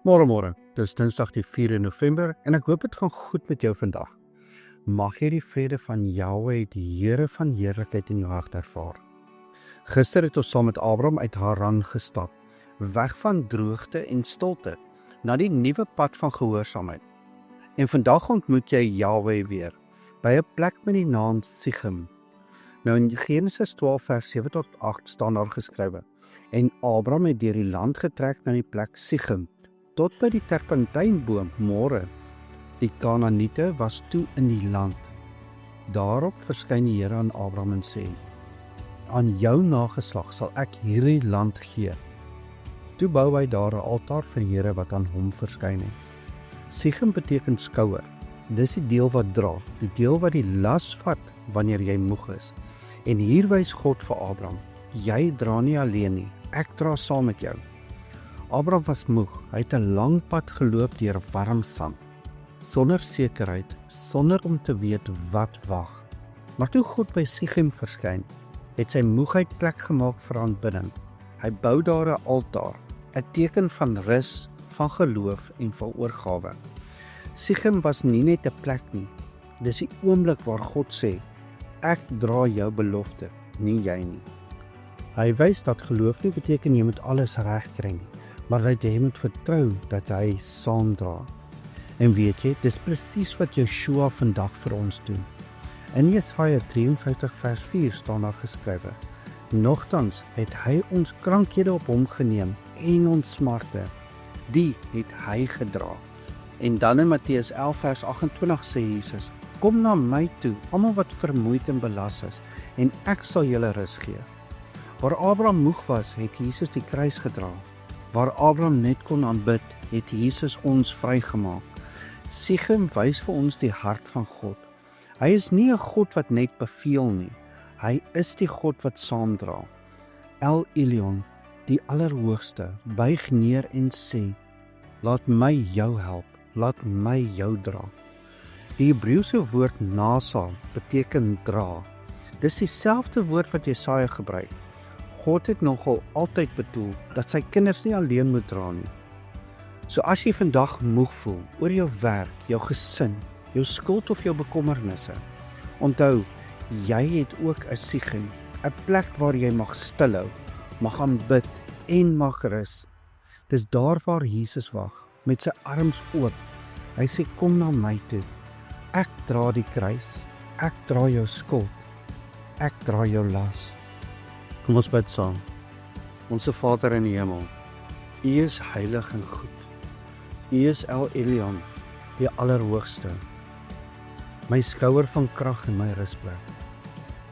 Môre, dis Dinsdag die 4 November en ek hoop dit gaan goed met jou vandag. Mag jy die vrede van Jahweh, die Here van heerlikheid in jou hart ervaar. Gister het ons saam met Abraham uit Haran gestap, weg van droogte en stilte, na die nuwe pad van gehoorsaamheid. En vandag ontmoet jy Jahweh weer, by 'n plek met die naam Sichem. Nou in Genesis 12 vers 7 tot 8 staan daar geskrywe, en Abraham het deur die land getrek na die plek Sichem, tot by die terpentynboom More. Die Kanaaniete was toe in die land. Daarop verskyn die Here aan Abraham en sê, aan jou nageslag sal ek hierdie land gee. Toe bou hy daar 'n altaar vir die Here wat aan hom verskyn het. Sichem beteken skouer. Dis die deel wat dra, die deel wat die las vat wanneer jy moeg is. En hier wys God vir Abraham, jy dra nie alleen nie, ek dra saam met jou. Abraham was moeg, hy het 'n lang pad geloop deur warm sand, sonder sekerheid, sonder om te weet wat wag. Maar toe God by Sichem verskyn, het sy moegheid plek gemaak vir aanbidding. Hy bou daar 'n altaar, 'n teken van rus, van geloof en van oorgawe. Sichem was nie net 'n plek nie, dis die oomblik waar God sê, ek dra jou belofte, nie jy nie. Hy wys dat geloof nie beteken jy moet alles reg kry nie, maar dat jy moet vertrou dat hy saamdra. En weet jy, dis presies wat Joshua vandag vir ons doen. In Jesaja 53 vers 4 staan daar geskrywe, nogtans het hy ons krankhede op hom geneem en ons smarte, die het hy gedra. En dan in Matteus 11 vers 28 sê Jesus, kom na my toe, almal wat vermoeid en belas is, en ek sal julle rus gee. Waar Abraham moeg was, het Jesus die kruis gedra. Waar Abraham net kon aanbid, het Jesus ons vrygemaak. Sichem wys vir ons die hart van God. Hy is nie 'n God wat net beveel nie. Hy is die God wat saamdra. El Elyon, die Allerhoogste, buig neer en sê, laat my jou help, laat my jou dra. Die Hebreëse woord nasa beteken dra. Dis dieselfde woord wat Jesaja gebruik. God het nogal altyd bedoel dat sy kinders nie alleen moet dra nie. So as jy vandag moeg voel oor jou werk, jou gesin, jou skuld of jou bekommernisse, onthou, jy het ook 'n Sichem, 'n plek waar jy mag stilhou, mag aanbid en mag rus. Dis daar waar Jesus wag, met sy arms oop. Hy sê, kom na my toe. Ek dra die kruis, ek dra jou skuld, ek dra jou las. Kom ons bid saam. Onse Vader in die hemel, U is heilig en goed. U is El Elyon, die Allerhoogste. My skouer van krag en my rusplek.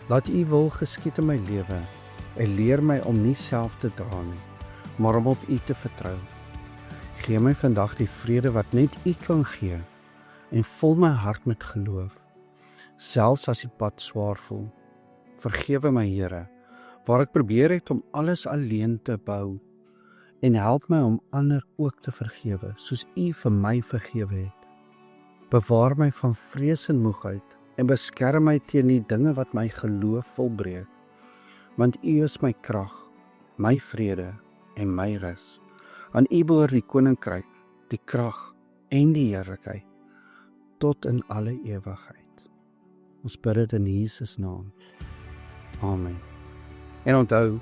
Laat U wil geskied in my lewe en leer my om nie self te dra nie, maar om op U te vertrou. Gee my vandag die vrede wat net U kan gee en vul my hart met geloof, selfs as die pad swaar voel. Vergewe my Here, waar ek probeer het om alles alleen te bou, en help my om ander ook te vergewe, soos U vir my vergewe het. Bewaar my van vrees en moegheid, en beskerm my teen die dinge wat my geloof wil breek, want U is my krag, my vrede en my rus. Aan U behoort die koninkryk, die krag en die heerlikheid, tot in alle ewigheid. Ons bid dit in Jesus naam. Amen. En onthou,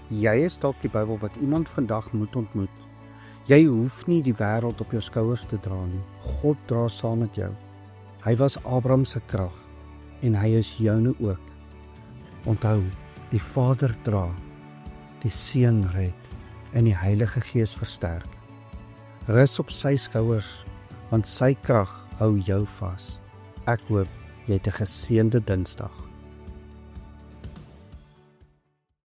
jy is dalk die Bybel wat iemand vandag moet ontmoet. Jy hoef nie die wêreld op jou skouers te dra nie. God dra saam met jou. Hy was Abraham se krag en hy is joune ook. Onthou, die Vader dra, die Seun red en die Heilige Gees versterk. Rus op sy skouers, want sy krag hou jou vas. Ek hoop jy het 'n geseënde Dinsdag.